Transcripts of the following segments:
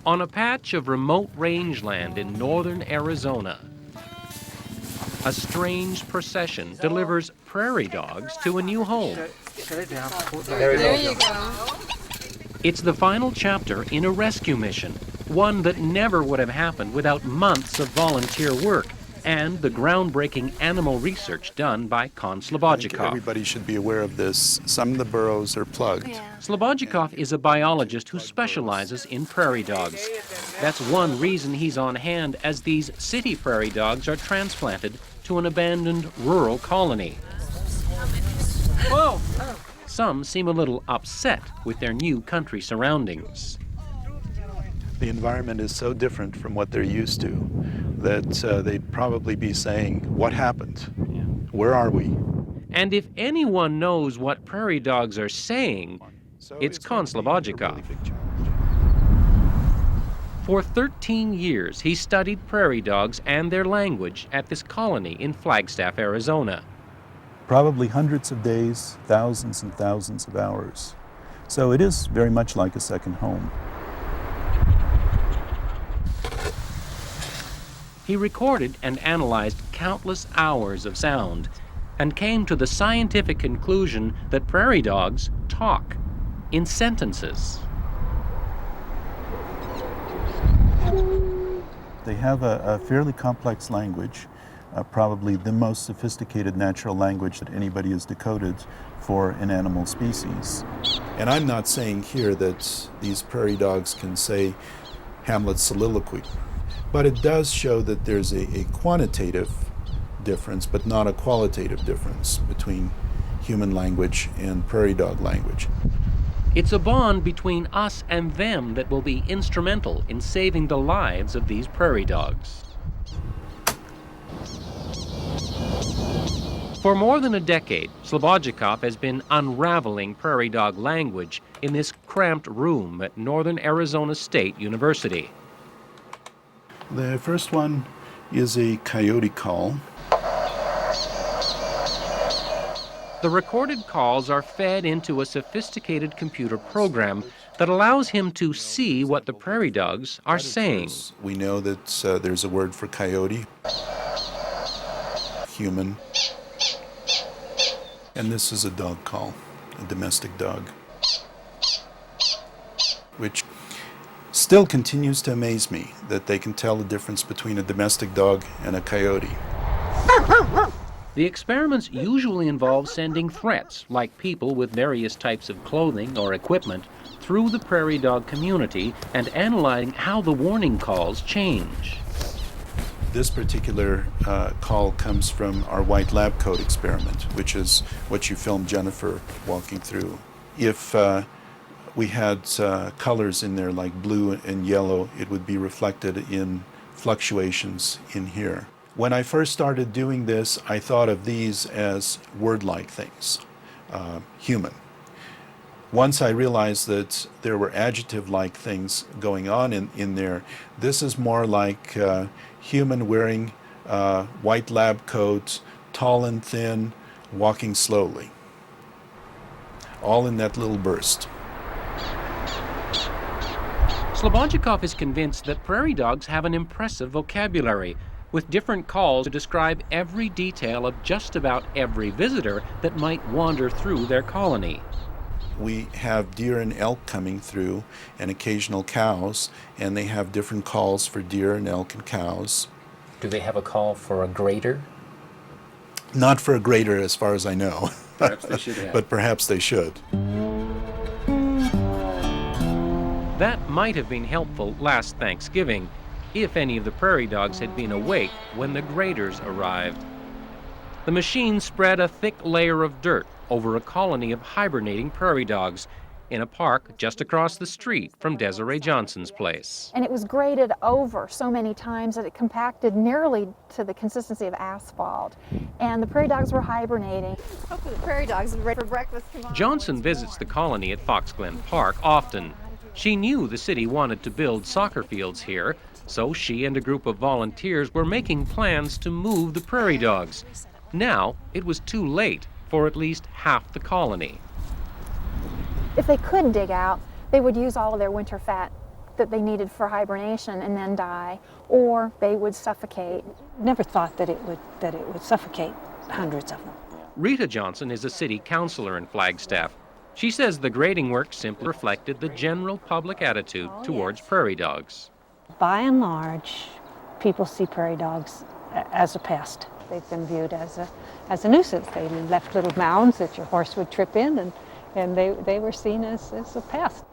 On a patch of remote rangeland in northern Arizona, a strange procession delivers prairie dogs to a new home. There you go. It's the final chapter in a rescue mission, one that never would have happened without months of volunteer work and the groundbreaking animal research done by Kon I think Slobodchikov. everybody should be aware of this. Some of the burrows are plugged. Slobodchikov is a biologist who specializes in prairie dogs. That's one reason he's on hand as these city prairie dogs are transplanted to an abandoned rural colony. Whoa! Some seem a little upset with their new country surroundings. The environment is so different from what they're used to that they'd probably be saying, what happened? Where are we? And if anyone knows what prairie dogs are saying, So it's Kon gonna be a Slobodchikov. really big challenge. For 13 years, he studied prairie dogs and their language at this colony in Flagstaff, Arizona. Probably hundreds of days, thousands and thousands of hours. So it is very much like a second home. He recorded and analyzed countless hours of sound and came to the scientific conclusion that prairie dogs talk in sentences. They have a fairly complex language, probably the most sophisticated natural language that anybody has decoded for an animal species. And I'm not saying here that these prairie dogs can say Hamlet's soliloquy, but it does show that there's a quantitative difference, but not a qualitative difference between human language and prairie dog language. It's a bond between us and them that will be instrumental in saving the lives of these prairie dogs. For more than a decade, Slobodchikov has been unraveling prairie dog language in this cramped room at Northern Arizona State University. The first one is a coyote call. The recorded calls are fed into a sophisticated computer program that allows him to see what the prairie dogs are saying. We know that there's a word for coyote, human, and this is a dog call, a domestic dog, which still continues to amaze me that they can tell the difference between a domestic dog and a coyote. The experiments usually involve sending threats, like people with various types of clothing or equipment, through the prairie dog community and analyzing how the warning calls change. This particular call comes from our white lab coat experiment, which is what you filmed Jennifer walking through. If we had colors in there like blue and yellow, it would be reflected in fluctuations in here. When I first started doing this, I thought of these as word-like things, human. Once I realized that there were adjective-like things going on in there, this is more like human wearing white lab coat, tall and thin, walking slowly. All in that little burst. Slobodchikov is convinced that prairie dogs have an impressive vocabulary, with different calls to describe every detail of just about every visitor that might wander through their colony. We have deer and elk coming through, and occasional cows, and they have different calls for deer and elk and cows. Do they have a call for a grader? Not for a grader, as far as I know. Perhaps they should have. But perhaps they should. That might have been helpful last Thanksgiving, if any of the prairie dogs had been awake when the graders arrived. The machine spread a thick layer of dirt over a colony of hibernating prairie dogs in a park just across the street from Desiree Johnson's place. And it was graded over so many times that it compacted nearly to the consistency of asphalt. And the prairie dogs were hibernating. Hopefully the prairie dogs will be ready for breakfast tomorrow. Johnson visits the colony at Fox Glen Park often. She knew the city wanted to build soccer fields here, so she and a group of volunteers were making plans to move the prairie dogs. Now, it was too late for at least half the colony. If they could dig out, they would use all of their winter fat that they needed for hibernation and then die, or they would suffocate. Never thought that it would suffocate hundreds of them. Rita Johnson is a city councilor in Flagstaff. She says the grading work simply reflected the general public attitude towards prairie dogs. By and large, people see prairie dogs as a pest. They've been viewed as a nuisance. They left little mounds that your horse would trip in, and they were seen as a pest.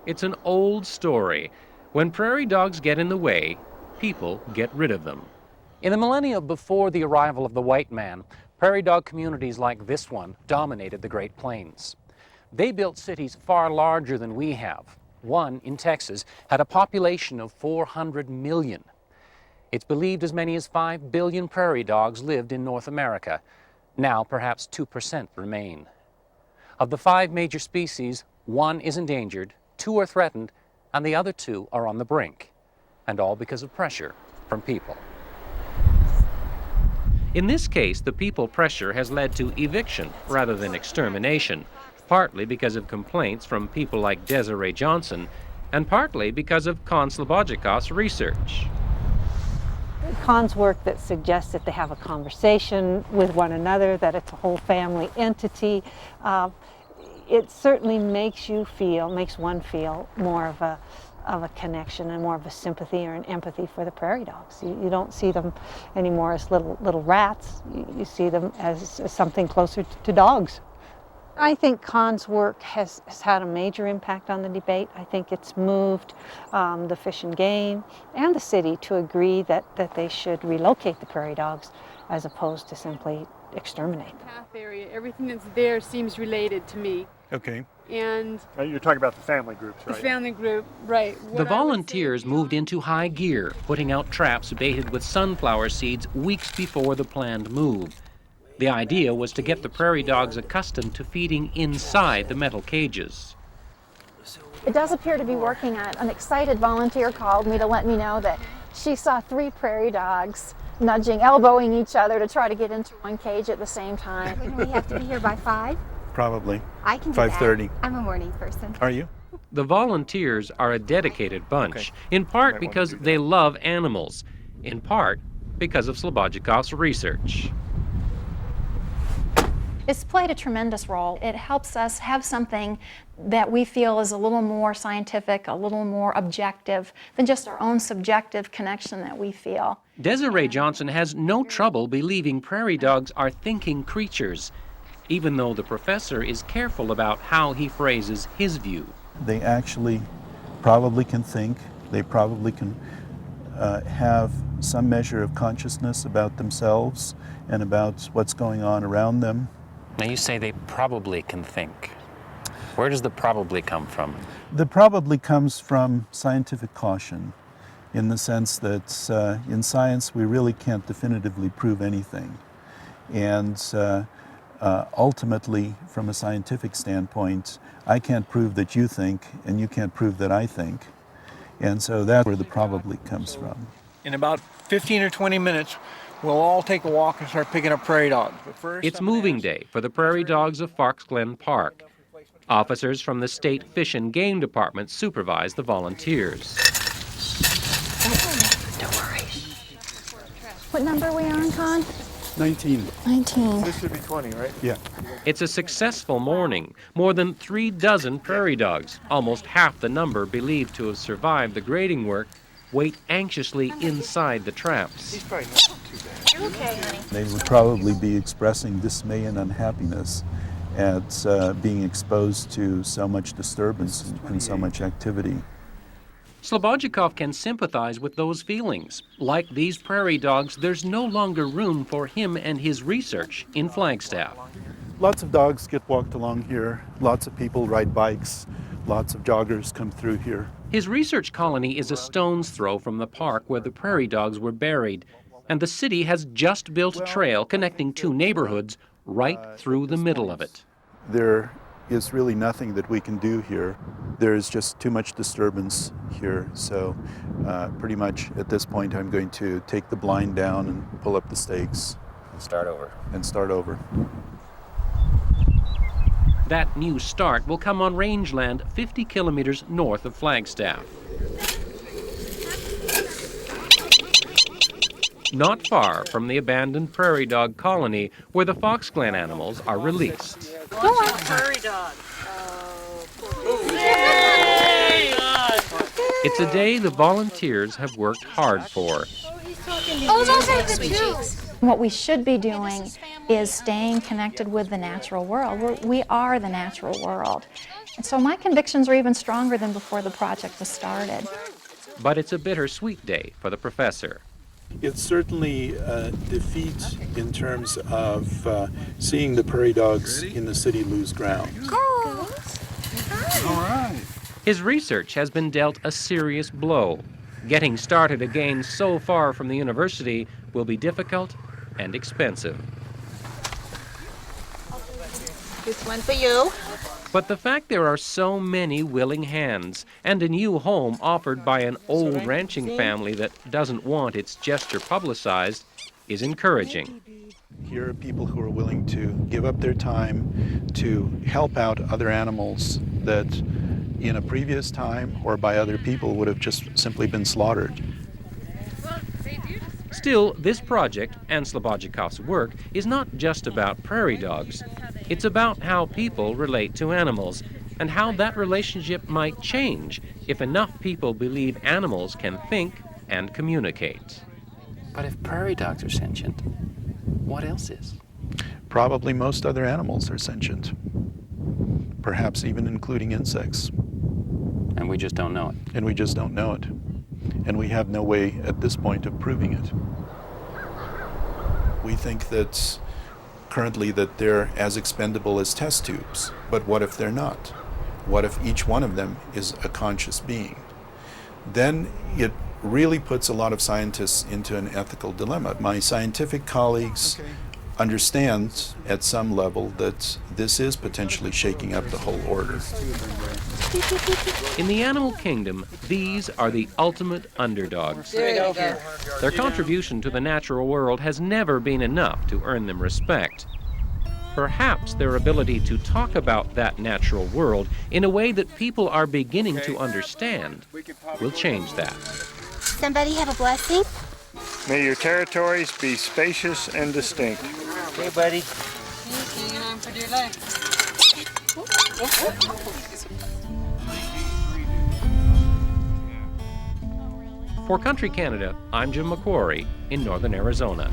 It's an old story. When prairie dogs get in the way, people get rid of them. In the millennia before the arrival of the white man, prairie dog communities like this one dominated the Great Plains. They built cities far larger than we have. One, in Texas, had a population of 400 million. It's believed as many as 5 billion prairie dogs lived in North America. Now, perhaps 2% remain. Of the 5 major species, 1 is endangered, 2 are threatened, and the other 2 are on the brink. And all because of pressure from people. In this case, the people pressure has led to eviction rather than extermination, partly because of complaints from people like Desiree Johnson, and partly because of Kon Slobodjikov's research. Kon's work that suggests that they have a conversation with one another, that it's a whole family entity, it certainly makes one feel more of a connection and more of a sympathy or an empathy for the prairie dogs. You don't see them anymore as little rats. You see them as something closer to dogs. I think Kon's work has had a major impact on the debate. I think it's moved the Fish and Game and the city to agree that they should relocate the prairie dogs as opposed to simply exterminate them. Path area, everything that's there seems related to me. Okay. And you're talking about the family groups, right? the family group, right. The volunteers moved into high gear, putting out traps baited with sunflower seeds weeks before the planned move. The idea was to get the prairie dogs accustomed to feeding inside the metal cages. It does appear to be working out. An excited volunteer called me to let me know that she saw 3 prairie dogs nudging, elbowing each other to try to get into one cage at the same time. And we have to be here by 5? Probably. I can do 5:30. that. I'm a morning person. Are you? The volunteers are a dedicated bunch, in part because they love animals, in part because of Slobodjikov's research. It's played a tremendous role. It helps us have something that we feel is a little more scientific, a little more objective than just our own subjective connection that we feel. Desiree Johnson has no trouble believing prairie dogs are thinking creatures, even though the professor is careful about how he phrases his view. They actually probably can think. They probably can have some measure of consciousness about themselves and about what's going on around them. Now you say they probably can think. Where does the probably come from? The probably comes from scientific caution, in the sense that in science we really can't definitively prove anything. And ultimately, from a scientific standpoint, I can't prove that you think, and you can't prove that I think. And so that's where the probably comes from. In about 15 or 20 minutes, we'll all take a walk and start picking up prairie dogs. But first, It's moving day for the prairie dogs of Farks Glen Park. Officers from the State Fish and Game Department supervise the volunteers. Don't worry. What number are we on, Kon? 19. 19. This should be 20, right? Yeah. It's a successful morning. More than 3 dozen prairie dogs, almost half the number believed to have survived the grading work, wait anxiously inside the traps. He's probably not too bad. You're okay, honey. They would probably be expressing dismay and unhappiness at being exposed to so much disturbance and so much activity. Slobodjikov can sympathize with those feelings. Like these prairie dogs, there's no longer room for him and his research in Flagstaff. Lots of dogs get walked along here. Lots of people ride bikes. Lots of joggers come through here. His research colony is a stone's throw from the park where the prairie dogs were buried, and the city has just built a trail connecting 2 neighborhoods right through the middle of it. There is really nothing that we can do here. There is just too much disturbance here. So pretty much at this point I'm going to take the blind down and pull up the stakes. Start over. And start over. That new start will come on rangeland 50 kilometers north of Flagstaff. not far from the abandoned prairie dog colony where the Foxglen animals are released. It's a day the volunteers have worked hard for. Oh, those are the two. What we should be doing is staying connected with the natural world. We are the natural world. And so my convictions are even stronger than before the project was started. But it's a bittersweet day for the professor. It's certainly a defeat in terms of seeing the prairie dogs in the city lose ground. His research has been dealt a serious blow. Getting started again so far from the university will be difficult and expensive. This one for you. But the fact there are so many willing hands and a new home offered by an old ranching family that doesn't want its gesture publicized is encouraging. Here are people who are willing to give up their time to help out other animals that in a previous time or by other people would have just simply been slaughtered. Still, this project and Slobodchikov's work is not just about prairie dogs. It's about how people relate to animals and how that relationship might change if enough people believe animals can think and communicate. But if prairie dogs are sentient, what else is? Probably most other animals are sentient, perhaps even including insects, And we just don't know it. and we just don't know it. And we have no way at this point of proving it. We think that currently that they're as expendable as test tubes, but what if they're not? What if each one of them is a conscious being? Then it really puts a lot of scientists into an ethical dilemma. My scientific colleagues understand at some level that this is potentially shaking up the whole order. In the animal kingdom, these are the ultimate underdogs. Their contribution to the natural world has never been enough to earn them respect. Perhaps their ability to talk about that natural world in a way that people are beginning to understand will change that. Somebody have a blessing? May your territories be spacious and distinct. Hey, buddy. For Country Canada, I'm Jim McQuarrie in northern Arizona.